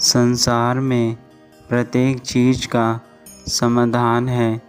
संसार में प्रत्येक चीज़ का समाधान है,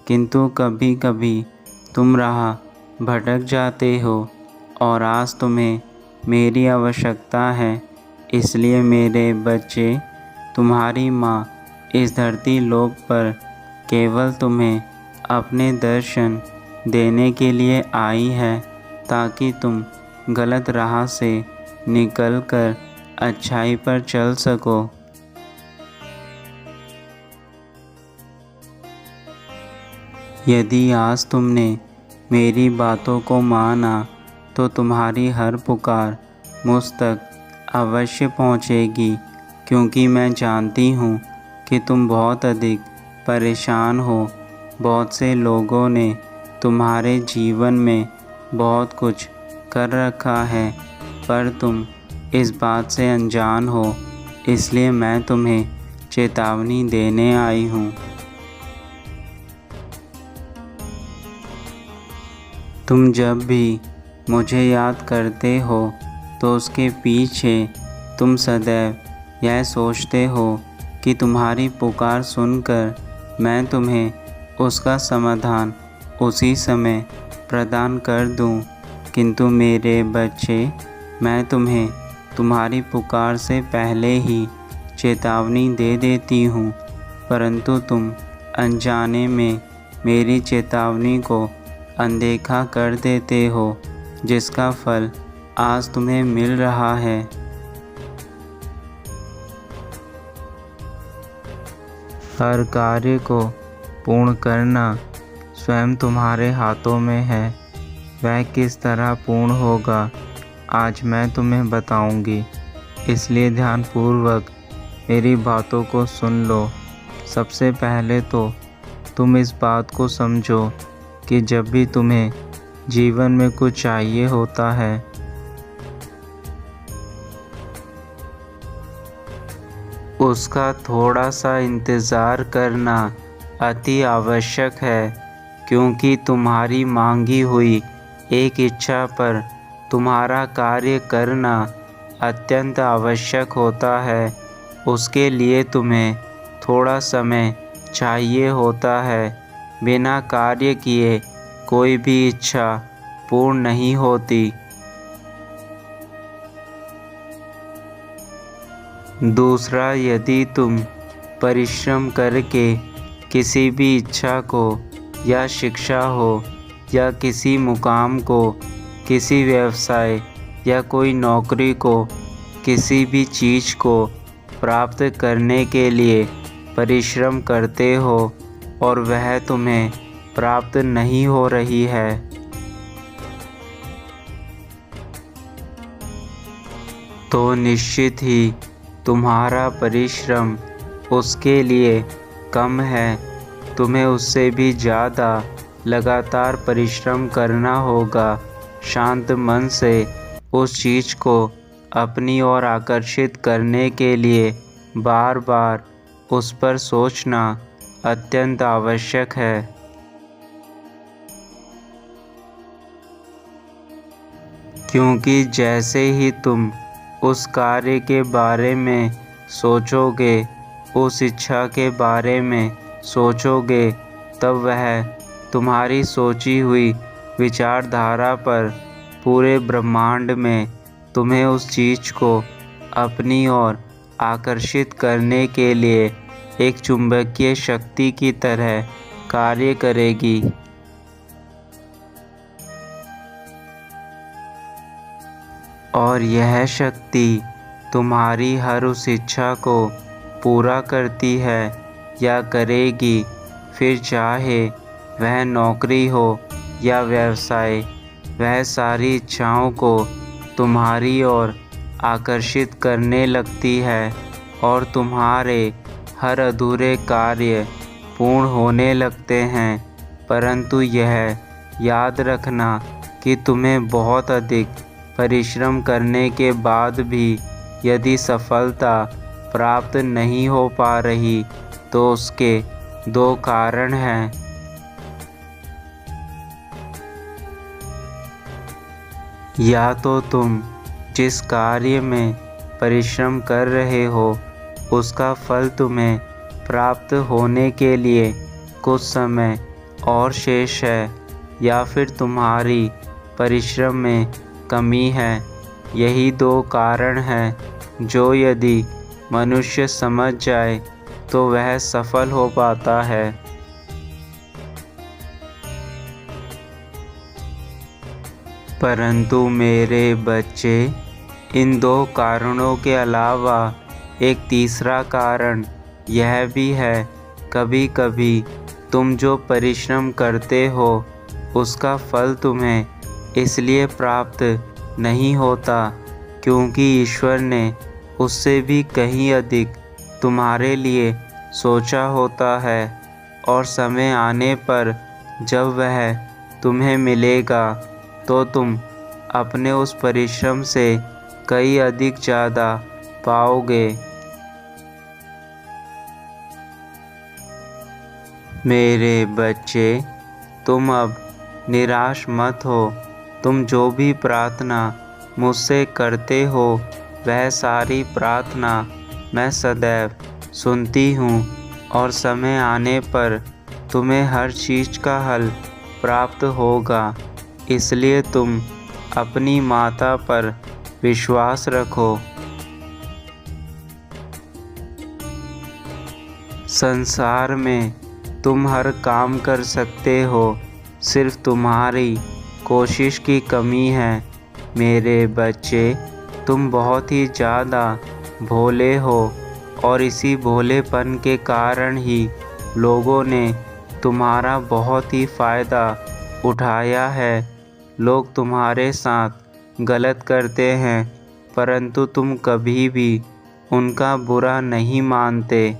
किंतु कभी कभी तुम राह भटक जाते हो और आज तुम्हें मेरी आवश्यकता है। इसलिए मेरे बच्चे, तुम्हारी माँ इस धरती लोक पर केवल तुम्हें अपने दर्शन देने के लिए आई है, ताकि तुम गलत राह से निकलकर अच्छाई पर चल सको। यदि आज तुमने मेरी बातों को माना तो तुम्हारी हर पुकार मुझ तक अवश्य पहुँचेगी, क्योंकि मैं जानती हूँ कि तुम बहुत अधिक परेशान हो। बहुत से लोगों ने तुम्हारे जीवन में बहुत कुछ कर रखा है, पर तुम इस बात से अनजान हो। इसलिए मैं तुम्हें चेतावनी देने आई हूँ। तुम जब भी मुझे याद करते हो तो उसके पीछे तुम सदैव यह सोचते हो कि तुम्हारी पुकार सुनकर मैं तुम्हें उसका समाधान उसी समय प्रदान कर दूं। किंतु मेरे बच्चे, मैं तुम्हें तुम्हारी पुकार से पहले ही चेतावनी दे देती हूँ, परंतु तुम अनजाने में मेरी चेतावनी को अनदेखा कर देते हो, जिसका फल आज तुम्हें मिल रहा है। हर कार्य को पूर्ण करना स्वयं तुम्हारे हाथों में है। वह किस तरह पूर्ण होगा, आज मैं तुम्हें बताऊंगी। इसलिए ध्यानपूर्वक मेरी बातों को सुन लो। सबसे पहले तो तुम इस बात को समझो कि जब भी तुम्हें जीवन में कुछ चाहिए होता है, उसका थोड़ा सा इंतज़ार करना अति आवश्यक है, क्योंकि तुम्हारी मांगी हुई एक इच्छा पर तुम्हारा कार्य करना अत्यंत आवश्यक होता है। उसके लिए तुम्हें थोड़ा समय चाहिए होता है। बिना कार्य किए कोई भी इच्छा पूर्ण नहीं होती। दूसरा, यदि तुम परिश्रम करके किसी भी इच्छा को या शिक्षा हो या किसी मुकाम को, किसी व्यवसाय या कोई नौकरी को, किसी भी चीज़ को प्राप्त करने के लिए परिश्रम करते हो और वह तुम्हें प्राप्त नहीं हो रही है, तो निश्चित ही तुम्हारा परिश्रम उसके लिए कम है। तुम्हें उससे भी ज़्यादा लगातार परिश्रम करना होगा। शांत मन से उस चीज़ को अपनी ओर आकर्षित करने के लिए बार बार उस पर सोचना अत्यंत आवश्यक है। क्योंकि जैसे ही तुम उस कार्य के बारे में सोचोगे, उस इच्छा के बारे में सोचोगे, तब वह तुम्हारी सोची हुई विचारधारा पर पूरे ब्रह्मांड में तुम्हें उस चीज़ को अपनी ओर आकर्षित करने के लिए एक चुंबकीय शक्ति की तरह कार्य करेगी। और यह शक्ति तुम्हारी हर उस इच्छा को पूरा करती है या करेगी, फिर चाहे वह नौकरी हो या व्यवसाय। वह सारी इच्छाओं को तुम्हारी ओर आकर्षित करने लगती है और तुम्हारे हर अधूरे कार्य पूर्ण होने लगते हैं। परंतु यह याद रखना कि तुम्हें बहुत अधिक परिश्रम करने के बाद भी यदि सफलता प्राप्त नहीं हो पा रही, तो उसके दो कारण हैं। या तो तुम जिस कार्य में परिश्रम कर रहे हो उसका फल तुम्हें प्राप्त होने के लिए कुछ समय और शेष है, या फिर तुम्हारी परिश्रम में कमी है। यही दो कारण हैं जो यदि मनुष्य समझ जाए तो वह सफल हो पाता है। परंतु मेरे बच्चे, इन दो कारणों के अलावा एक तीसरा कारण यह भी है, कभी कभी तुम जो परिश्रम करते हो उसका फल तुम्हें इसलिए प्राप्त नहीं होता क्योंकि ईश्वर ने उससे भी कहीं अधिक तुम्हारे लिए सोचा होता है, और समय आने पर जब वह तुम्हें मिलेगा तो तुम अपने उस परिश्रम से कई अधिक ज़्यादा पाओगे। मेरे बच्चे, तुम अब निराश मत हो। तुम जो भी प्रार्थना मुझसे करते हो वह सारी प्रार्थना मैं सदैव सुनती हूँ, और समय आने पर तुम्हें हर चीज़ का हल प्राप्त होगा। इसलिए तुम अपनी माता पर विश्वास रखो। संसार में तुम हर काम कर सकते हो, सिर्फ तुम्हारी कोशिश की कमी है। मेरे बच्चे, तुम बहुत ही ज़्यादा भोले हो, और इसी भोलेपन के कारण ही लोगों ने तुम्हारा बहुत ही फ़ायदा उठाया है। लोग तुम्हारे साथ गलत करते हैं, परंतु तुम कभी भी उनका बुरा नहीं मानते।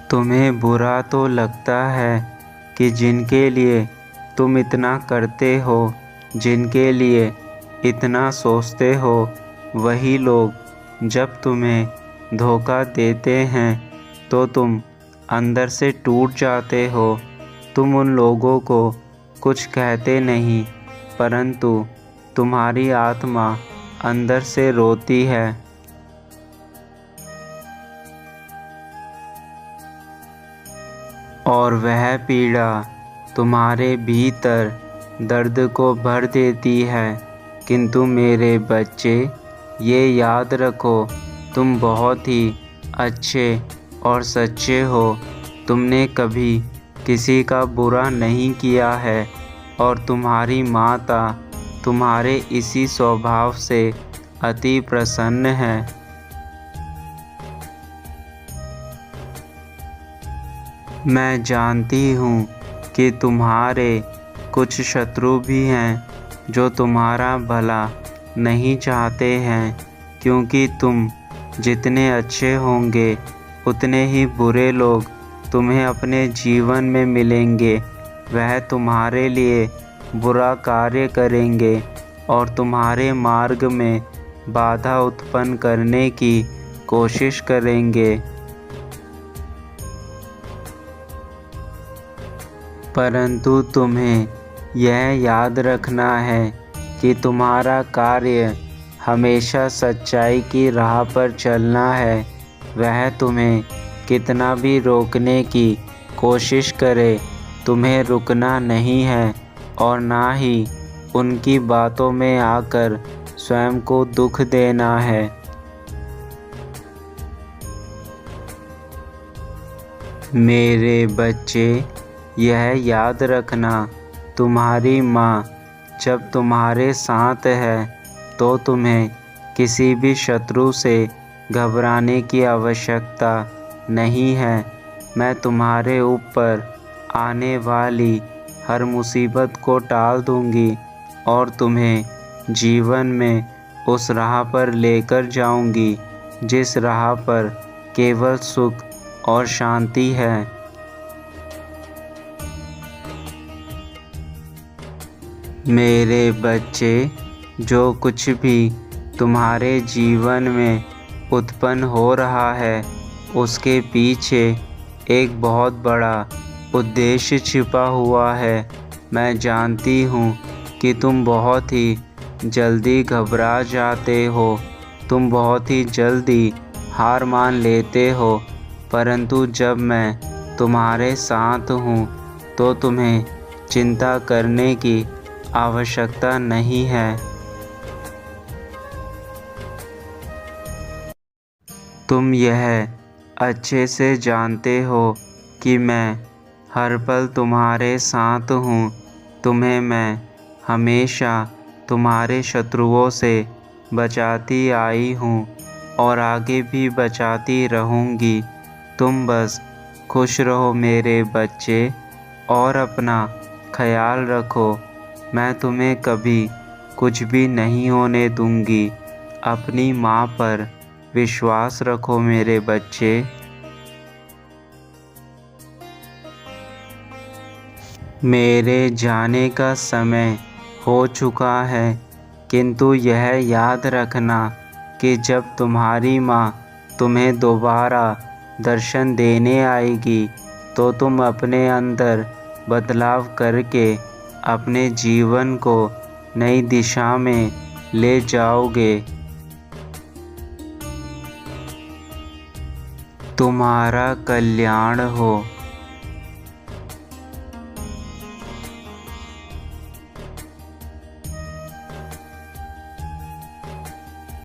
तुम्हें बुरा तो लगता है कि जिनके लिए तुम इतना करते हो, जिनके लिए इतना सोचते हो, वही लोग जब तुम्हें धोखा देते हैं तो तुम अंदर से टूट जाते हो। तुम उन लोगों को कुछ कहते नहीं, परंतु तुम्हारी आत्मा अंदर से रोती है। और वह पीड़ा तुम्हारे भीतर दर्द को भर देती है। किंतु मेरे बच्चे, ये याद रखो, तुम बहुत ही अच्छे और सच्चे हो। तुमने कभी किसी का बुरा नहीं किया है, और तुम्हारी माता तुम्हारे इसी स्वभाव से अति प्रसन्न है। मैं जानती हूँ कि तुम्हारे कुछ शत्रु भी हैं जो तुम्हारा भला नहीं चाहते हैं, क्योंकि तुम जितने अच्छे होंगे उतने ही बुरे लोग तुम्हें अपने जीवन में मिलेंगे। वह तुम्हारे लिए बुरा कार्य करेंगे और तुम्हारे मार्ग में बाधा उत्पन्न करने की कोशिश करेंगे। परंतु तुम्हें यह याद रखना है कि तुम्हारा कार्य हमेशा सच्चाई की राह पर चलना है। वह तुम्हें कितना भी रोकने की कोशिश करे, तुम्हें रुकना नहीं है, और ना ही उनकी बातों में आकर स्वयं को दुख देना है। मेरे बच्चे, यह याद रखना, तुम्हारी माँ जब तुम्हारे साथ है तो तुम्हें किसी भी शत्रु से घबराने की आवश्यकता नहीं है। मैं तुम्हारे ऊपर आने वाली हर मुसीबत को टाल दूंगी और तुम्हें जीवन में उस राह पर लेकर जाऊंगी जिस राह पर केवल सुख और शांति है। मेरे बच्चे, जो कुछ भी तुम्हारे जीवन में उत्पन्न हो रहा है उसके पीछे एक बहुत बड़ा उद्देश्य छिपा हुआ है। मैं जानती हूँ कि तुम बहुत ही जल्दी घबरा जाते हो। तुम बहुत ही जल्दी हार मान लेते हो, परंतु जब मैं तुम्हारे साथ हूँ तो तुम्हें चिंता करने की आवश्यकता नहीं है। तुम यह अच्छे से जानते हो कि मैं हर पल तुम्हारे साथ हूँ। तुम्हें मैं हमेशा तुम्हारे शत्रुओं से बचाती आई हूँ और आगे भी बचाती रहूँगी। तुम बस खुश रहो मेरे बच्चे और अपना ख्याल रखो। मैं तुम्हें कभी कुछ भी नहीं होने दूँगी। अपनी माँ पर विश्वास रखो मेरे बच्चे। मेरे जाने का समय हो चुका है, किंतु यह याद रखना कि जब तुम्हारी माँ तुम्हें दोबारा दर्शन देने आएगी तो तुम अपने अंदर बदलाव करके अपने जीवन को नई दिशा में ले जाओगे। तुम्हारा कल्याण हो।